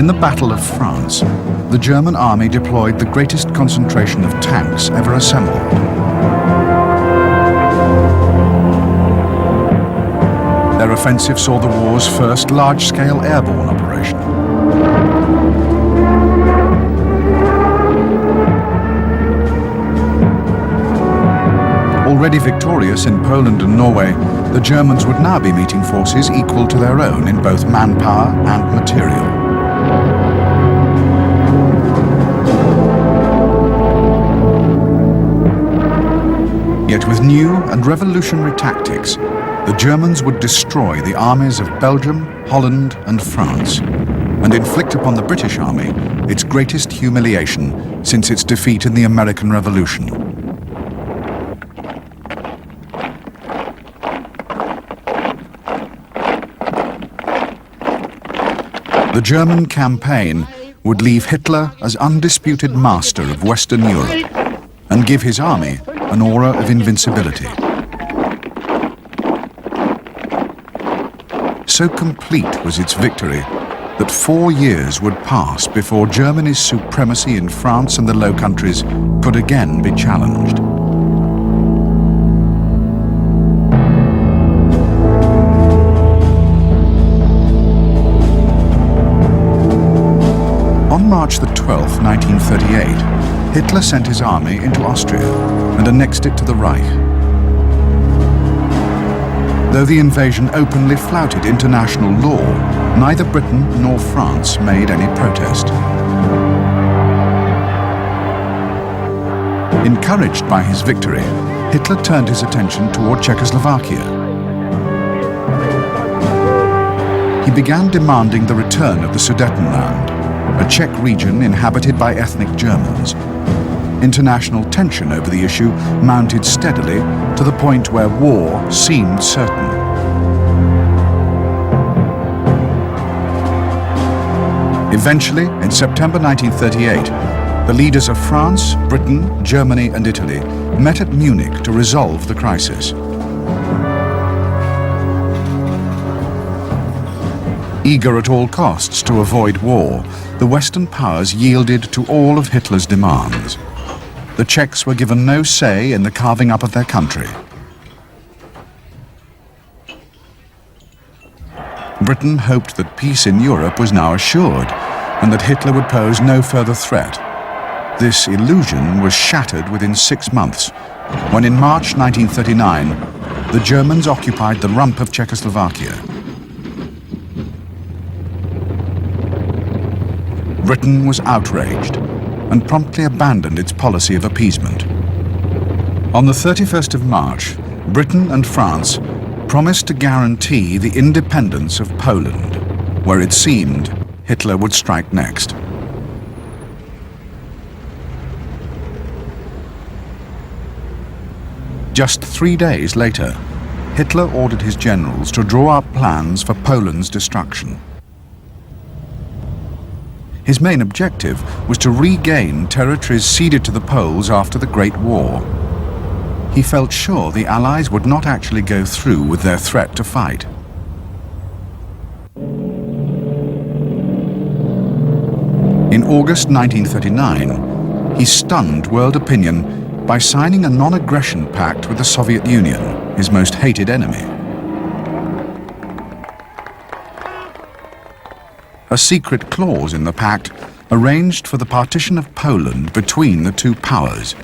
In the Battle of France, the German army deployed the greatest concentration of tanks ever assembled. Their offensive saw the war's first large-scale airborne operation. Already victorious in Poland and Norway, the Germans would now be meeting forces equal to their own in both manpower and material. Yet with new and revolutionary tactics, the Germans would destroy the armies of Belgium, Holland and France, and inflict upon the British Army its greatest humiliation since its defeat in the American Revolution. The German campaign would leave Hitler as undisputed master of Western Europe and give his army an aura of invincibility. So complete was its victory that 4 years would pass before Germany's supremacy in France and the Low Countries could again be challenged. On March the 12th, 1938, Hitler sent his army into Austria and annexed it to the Reich. Though the invasion openly flouted international law, neither Britain nor France made any protest. Encouraged by his victory, Hitler turned his attention toward Czechoslovakia. He began demanding the return of the Sudetenland, a Czech region inhabited by ethnic Germans. International tension over the issue mounted steadily to the point where war seemed certain. Eventually, in September 1938, the leaders of France, Britain, Germany and Italy met at Munich to resolve the crisis. Eager at all costs to avoid war, the Western powers yielded to all of Hitler's demands. The Czechs were given no say in the carving up of their country. Britain hoped that peace in Europe was now assured and that Hitler would pose no further threat. This illusion was shattered within 6 months, when in March 1939, the Germans occupied the rump of Czechoslovakia. Britain was outraged and promptly abandoned its policy of appeasement. On the 31st of March, Britain and France promised to guarantee the independence of Poland, where it seemed Hitler would strike next. Just 3 days later, Hitler ordered his generals to draw up plans for Poland's destruction. His main objective was to regain territories ceded to the Poles after the Great War. He felt sure the Allies would not actually go through with their threat to fight. In August 1939, he stunned world opinion by signing a non-aggression pact with the Soviet Union, his most hated enemy. A secret clause in the pact arranged for the partition of Poland between the two powers.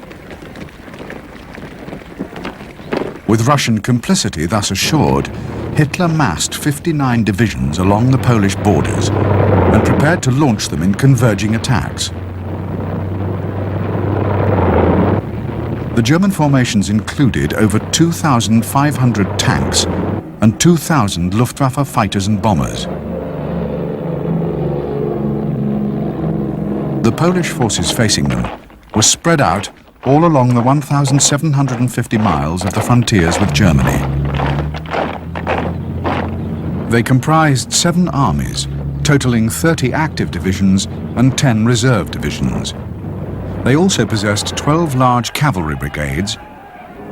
With Russian complicity thus assured, Hitler massed 59 divisions along the Polish borders and prepared to launch them in converging attacks. The German formations included over 2,500 tanks and 2,000 Luftwaffe fighters and bombers. The Polish forces facing them were spread out all along the 1,750 miles of the frontiers with Germany. They comprised 7 armies, totaling 30 active divisions and 10 reserve divisions. They also possessed 12 large cavalry brigades,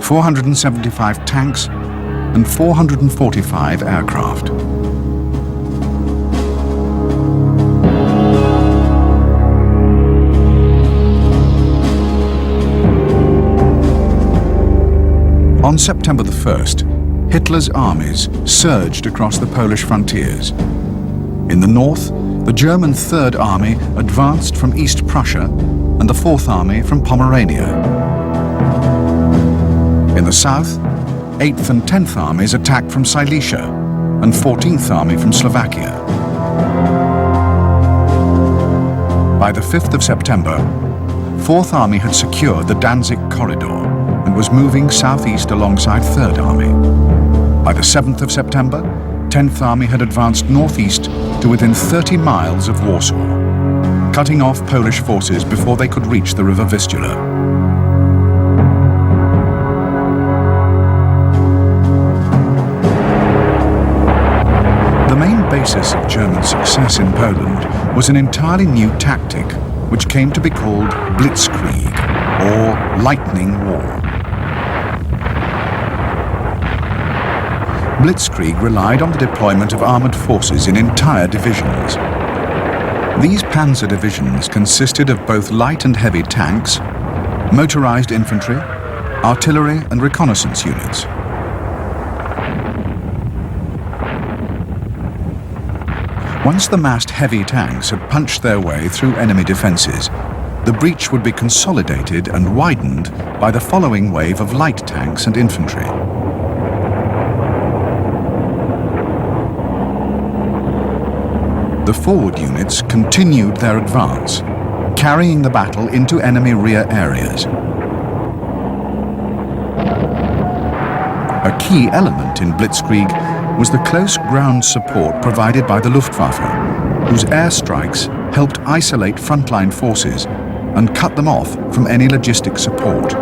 475 tanks, and 445 aircraft. On September the 1st, Hitler's armies surged across the Polish frontiers. In the north, the German Third Army advanced from East Prussia and the Fourth Army from Pomerania. In the south, 8th and 10th Armies attacked from Silesia and 14th Army from Slovakia. By the 5th of September, 4th Army had secured the Danzig corridor and was moving southeast alongside 3rd Army. By the 7th of September, 10th Army had advanced northeast to within 30 miles of Warsaw, cutting off Polish forces before they could reach the River Vistula. The main basis of German success in Poland was an entirely new tactic which came to be called Blitzkrieg, or Lightning War. Blitzkrieg relied on the deployment of armoured forces in entire divisions. These panzer divisions consisted of both light and heavy tanks, motorised infantry, artillery and reconnaissance units. Once the massed heavy tanks had punched their way through enemy defences, the breach would be consolidated and widened by the following wave of light tanks and infantry. The forward units continued their advance, carrying the battle into enemy rear areas. A key element in Blitzkrieg was the close ground support provided by the Luftwaffe, whose airstrikes helped isolate frontline forces and cut them off from any logistic support.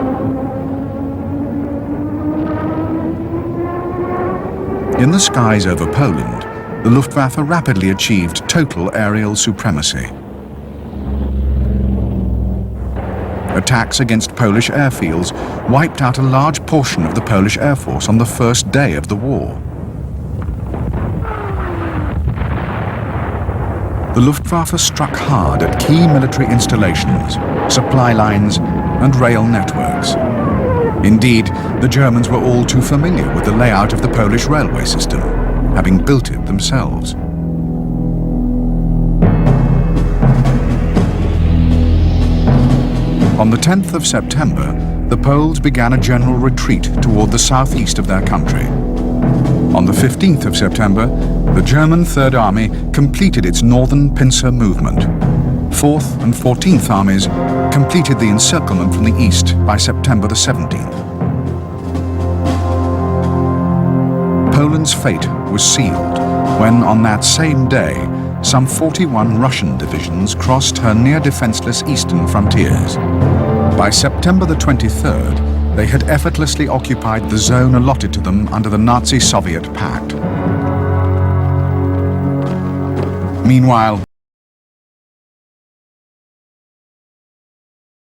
In the skies over Poland, the Luftwaffe rapidly achieved total aerial supremacy. Attacks against Polish airfields wiped out a large portion of the Polish Air Force on the first day of the war. The Luftwaffe struck hard at key military installations, supply lines, and rail networks. Indeed, the Germans were all too familiar with the layout of the Polish railway system, having built it themselves. On the 10th of September, the Poles began a general retreat toward the southeast of their country. On the 15th of September, the German Third Army completed its northern pincer movement. 4th and 14th Armies completed the encirclement from the east by September the 17th. Poland's fate was sealed when, on that same day, some 41 Russian divisions crossed her near-defenseless eastern frontiers. By September the 23rd, they had effortlessly occupied the zone allotted to them under the Nazi-Soviet pact. Meanwhile,